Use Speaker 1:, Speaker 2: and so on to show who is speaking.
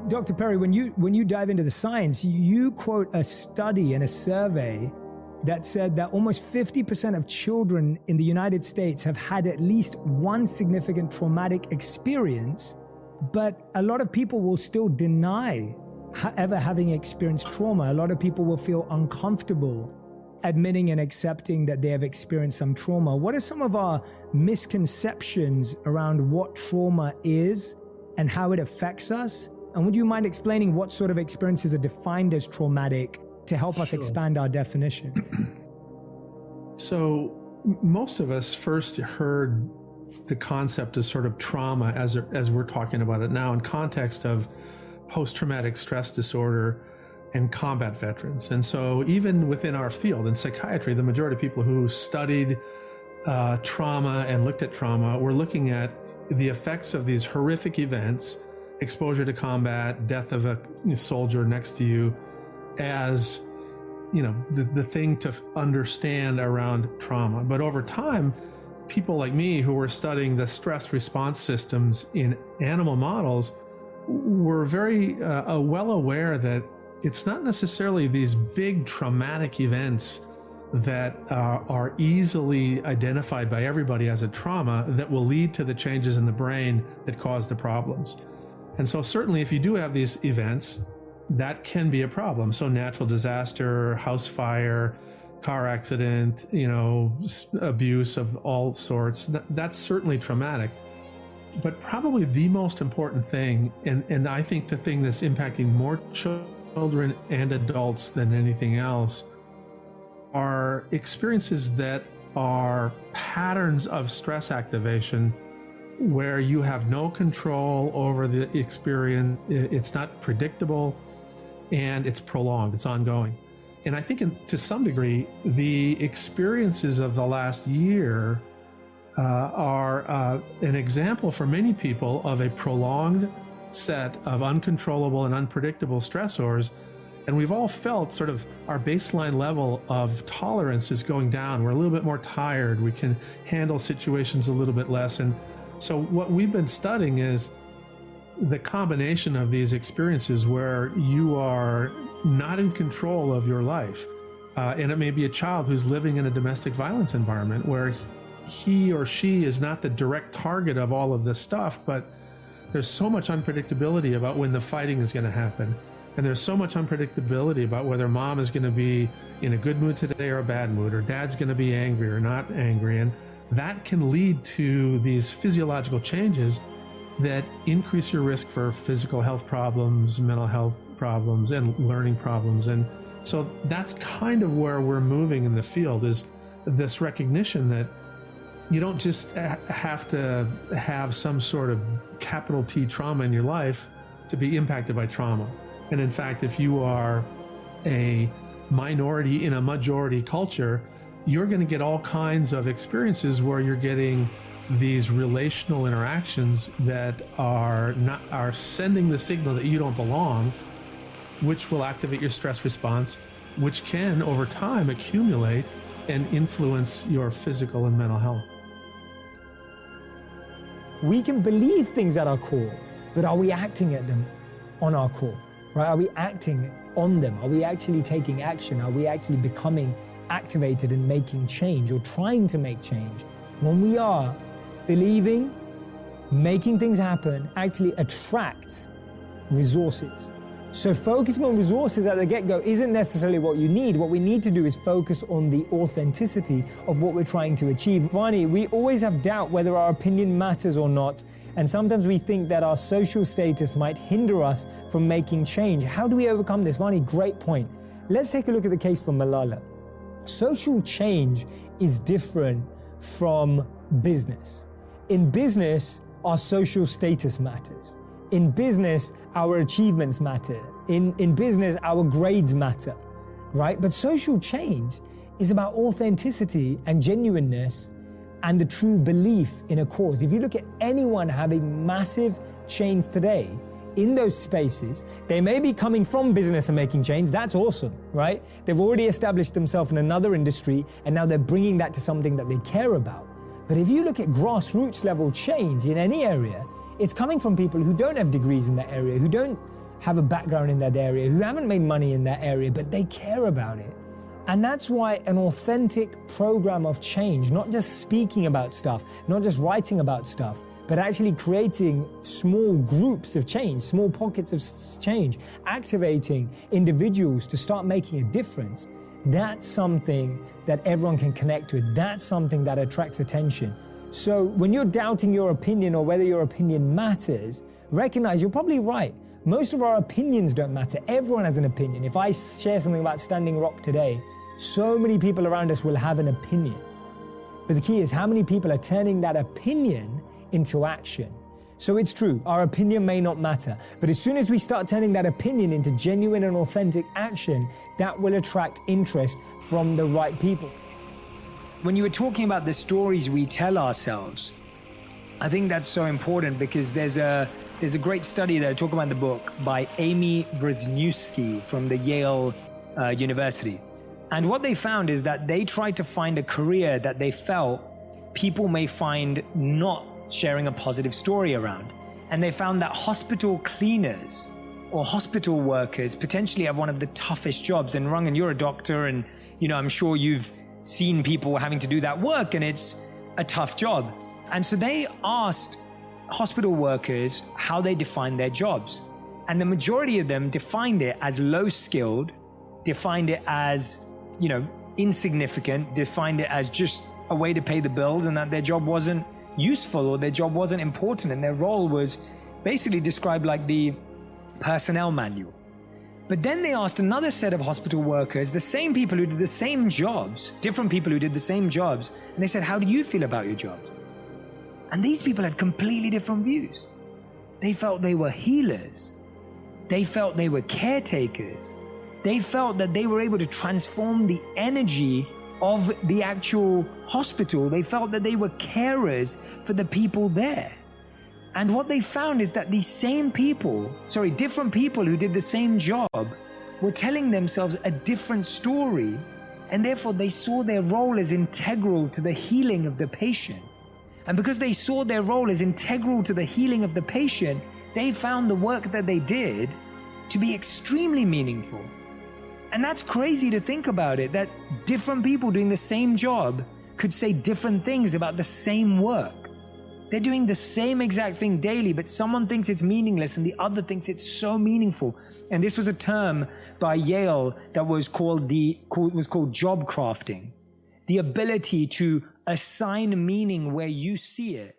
Speaker 1: Dr. Perry, when you dive into the science, you quote a study and a survey that said that almost 50% of children in the United States have had at least one significant traumatic experience, but a lot of people will still deny ever having experienced trauma. A lot of people will feel uncomfortable admitting and accepting that they have experienced some trauma. What are some of our misconceptions around what trauma is and how it affects us? And would you mind explaining what sort of experiences are defined as traumatic to help us expand our definition?
Speaker 2: So most of us first heard the concept of sort of trauma as we're talking about it now in context of post-traumatic stress disorder and combat veterans. And so even within our field in psychiatry, the majority of people who studied trauma and looked at trauma were looking at the effects of these horrific events, exposure to combat, death of a soldier next to you, as the thing to understand around trauma. But over time, people like me who were studying the stress response systems in animal models were very well aware that it's not necessarily these big traumatic events that are easily identified by everybody as a trauma that will lead to the changes in the brain that cause the problems. And so certainly if you do have these events, that can be a problem. So natural disaster, house fire, car accident, abuse of all sorts, that's certainly traumatic. But probably the most important thing, and I think the thing that's impacting more children and adults than anything else, are experiences that are patterns of stress activation where you have no control over the experience. It's not predictable and it's prolonged, it's ongoing. And I think to some degree, the experiences of the last year are an example for many people of a prolonged set of uncontrollable and unpredictable stressors. And we've all felt sort of our baseline level of tolerance is going down. We're a little bit more tired. We can handle situations a little bit less. And so what we've been studying is the combination of these experiences where you are not in control of your life. And it may be a child who's living in a domestic violence environment where he or she is not the direct target of all of this stuff, but there's so much unpredictability about when the fighting is going to happen. And there's so much unpredictability about whether mom is going to be in a good mood today or a bad mood, or dad's going to be angry or not angry. And that can lead to these physiological changes that increase your risk for physical health problems, mental health problems, and learning problems. And so that's kind of where we're moving in the field, is this recognition that you don't just have to have some sort of capital T trauma in your life to be impacted by trauma. And in fact, if you are a minority in a majority culture, you're going to get all kinds of experiences where you're getting these relational interactions that are sending the signal that you don't belong, which will activate your stress response, which can over time accumulate and influence your physical and mental health.
Speaker 1: We can believe things at our core, but are we acting at them on our core? Right? Are we acting on them? Are we actually taking action? Are we actually becoming activated and making change or trying to make change? When we are, believing, making things happen actually attract resources. So focusing on resources at the get-go isn't necessarily what you need. What we need to do is focus on the authenticity of what we're trying to achieve. Vani, we always have doubt whether our opinion matters or not. And sometimes we think that our social status might hinder us from making change. How do we overcome this? Vani, great point. Let's take a look at the case for Malala. Social change is different from business. In business, our social status matters. In business, our achievements matter. In business, our grades matter, right? But social change is about authenticity and genuineness and the true belief in a cause. If you look at anyone having massive change today in those spaces, they may be coming from business and making change. That's awesome, right? They've already established themselves in another industry and now they're bringing that to something that they care about. But if you look at grassroots level change in any area, it's coming from people who don't have degrees in that area, who don't have a background in that area, who haven't made money in that area, but they care about it. And that's why an authentic program of change, not just speaking about stuff, not just writing about stuff, but actually creating small groups of change, small pockets of change, activating individuals to start making a difference, that's something that everyone can connect with. That's something that attracts attention. So when you're doubting your opinion or whether your opinion matters, recognize you're probably right. Most of our opinions don't matter. Everyone has an opinion. If I share something about Standing Rock today, so many people around us will have an opinion. But the key is how many people are turning that opinion into action. So it's true, our opinion may not matter, but as soon as we start turning that opinion into genuine and authentic action, that will attract interest from the right people. When you were talking about the stories we tell ourselves, I think that's so important because there's a great study that I talk about in the book by Amy Wrzniewski from the Yale University. And what they found is that they tried to find a career that they felt people may find not sharing a positive story around. And they found that hospital cleaners or hospital workers potentially have one of the toughest jobs. And Rangan, you're a doctor, and I'm sure you've seen people having to do that work, and it's a tough job. And so they asked hospital workers how they define their jobs. And the majority of them defined it as low skilled, defined it as, insignificant, defined it as just a way to pay the bills, and that their job wasn't useful or their job wasn't important, and their role was basically described like the personnel manual. But then they asked another set of hospital workers, the same people who did the same jobs, different people who did the same jobs, and they said, how do you feel about your jobs? And these people had completely different views. They felt they were healers. They felt they were caretakers. They felt that they were able to transform the energy of the actual hospital. They felt that they were carers for the people there. And what they found is that these same people, different people who did the same job were telling themselves a different story, and therefore they saw their role as integral to the healing of the patient. And because they saw their role as integral to the healing of the patient, they found the work that they did to be extremely meaningful. And that's crazy to think about it, that different people doing the same job could say different things about the same work. They're doing the same exact thing daily, but someone thinks it's meaningless and the other thinks it's so meaningful. And this was a term by Yale that was called job crafting. The ability to assign meaning where you see it